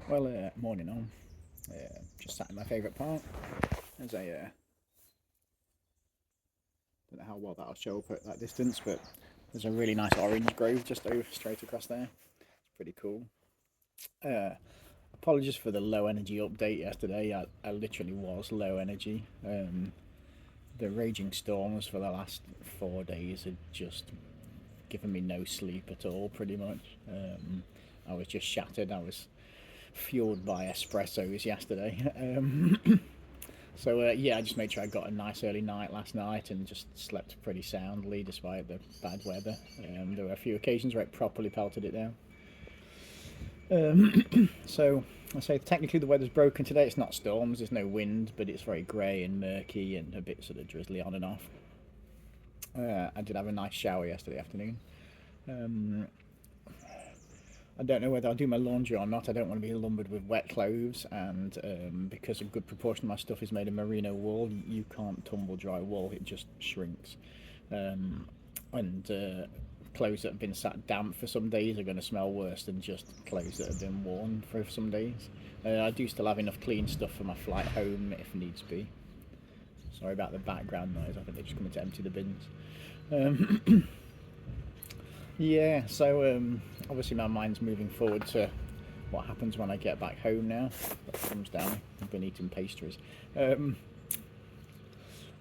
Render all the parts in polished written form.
Morning all. Just sat in my favourite park. There's don't know how well that'll show up at that distance, but there's a really nice orange grove just over straight across there. It's pretty cool. Uh, Apologies for the low energy update yesterday. I literally was low energy. The raging storms for the last 4 days had just given me no sleep at all, pretty much. I was just shattered. I was fueled by espressos yesterday. Yeah, I just made sure I got a nice early night last night and just slept pretty soundly despite the bad weather. There were a few occasions where it properly pelted it down. So I say technically the weather's broken today. It's not storms, there's no wind, but it's very grey and murky and a bit sort of drizzly on and off. I did have a nice shower yesterday afternoon. Um, I don't know whether I'll do my laundry or not. I don't want to be lumbered with wet clothes, and because a good proportion of my stuff is made of merino wool, you can't tumble dry wool; it just shrinks. Um, and Clothes that have been sat damp for some days are going to smell worse than just clothes that have been worn for some days. I do still have enough clean stuff for my flight home if needs be. Sorry about the background noise. I think they're just coming to empty the bins. Um, Yeah, obviously my mind's moving forward to what happens when I get back home now. That comes down. I've been eating pastries. Um,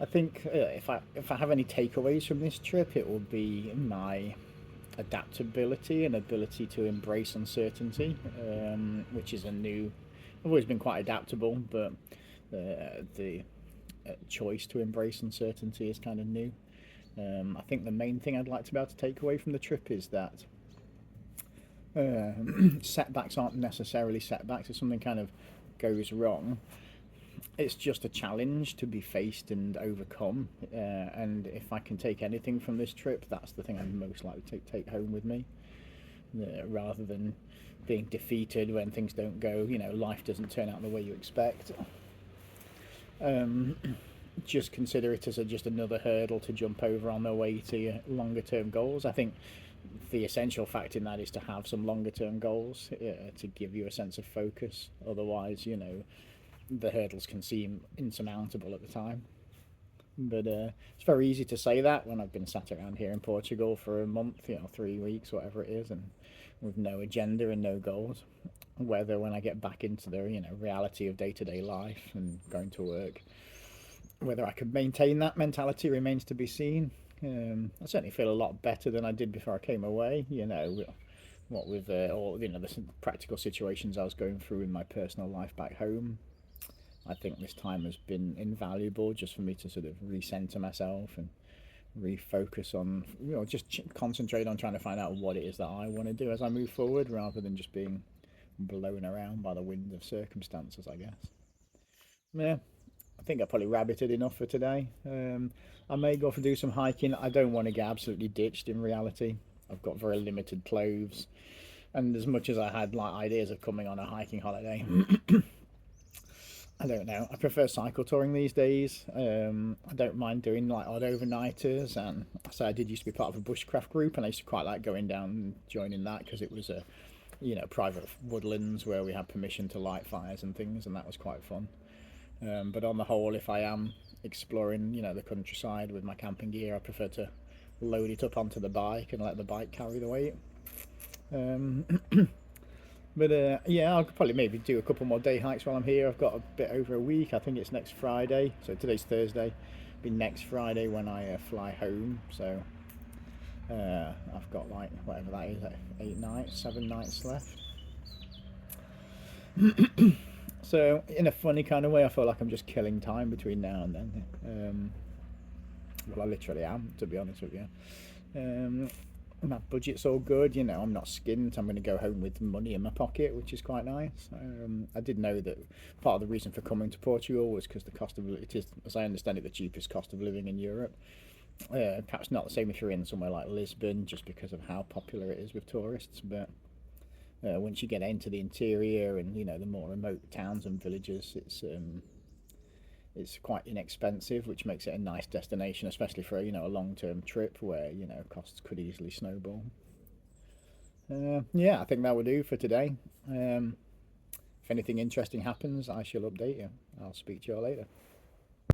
I think if I have any takeaways from this trip, it will be my adaptability and ability to embrace uncertainty, which is a new. I've always been quite adaptable, but the choice to embrace uncertainty is kind of new. I think the main thing I'd like to be able to take away from the trip is that setbacks aren't necessarily setbacks. If something kind of goes wrong, it's just a challenge to be faced and overcome. And if I can take anything from this trip, that's the thing I'd most likely take home with me, rather than being defeated when things don't go. Life doesn't turn out the way you expect. Um, just consider it as just another hurdle to jump over on the way to your longer term goals. I think the essential fact in that is to have some longer term goals, to give you a sense of focus. Otherwise, the hurdles can seem insurmountable at the time. But it's very easy to say that when I've been sat around here in Portugal for a month, 3 weeks, whatever it is, and with no agenda and no goals. Whether when I get back into the reality of day to day life and going to work, whether I could maintain that mentality remains to be seen. I certainly feel a lot better than I did before I came away. What with all the practical situations I was going through in my personal life back home. I think this time has been invaluable just for me to sort of recenter myself and refocus on, just concentrate on trying to find out what it is that I want to do as I move forward, rather than just being blown around by the wind of circumstances, I guess. Yeah, I think I probably rabbited enough for today. I may go off and do some hiking. I don't want to get absolutely ditched in reality. I've got very limited clothes, and as much as I had like ideas of coming on a hiking holiday, I don't know. I prefer cycle touring these days. I don't mind doing like odd overnighters, and so I did used to be part of a bushcraft group, and I used to quite like going down and joining that because it was a private woodlands where we had permission to light fires and things, and that was quite fun. But on the whole, if I am exploring, the countryside with my camping gear, I prefer to load it up onto the bike and let the bike carry the weight. Um, yeah, I'll probably maybe do a couple more day hikes while I'm here. I've got a bit over a week. I think it's next Friday. So today's Thursday. It'll be next Friday when I fly home. So I've got like whatever that is, like 8 nights, 7 nights left. So in a funny kind of way, I feel like I'm just killing time between now and then. Well, I literally am, to be honest with you. Um, my budget's all good. I'm not skint. I'm going to go home with money in my pocket, which is quite nice. I did know that part of the reason for coming to Portugal was because the cost of it is, as I understand it, the cheapest cost of living in Europe. Perhaps not the same if you're in somewhere like Lisbon, just because of how popular it is with tourists. But once you get into the interior and the more remote towns and villages, it's quite inexpensive, which makes it a nice destination, especially for a long term trip where costs could easily snowball. Yeah, I think that will do for today. if anything interesting happens, I shall update you. I'll speak to you all later.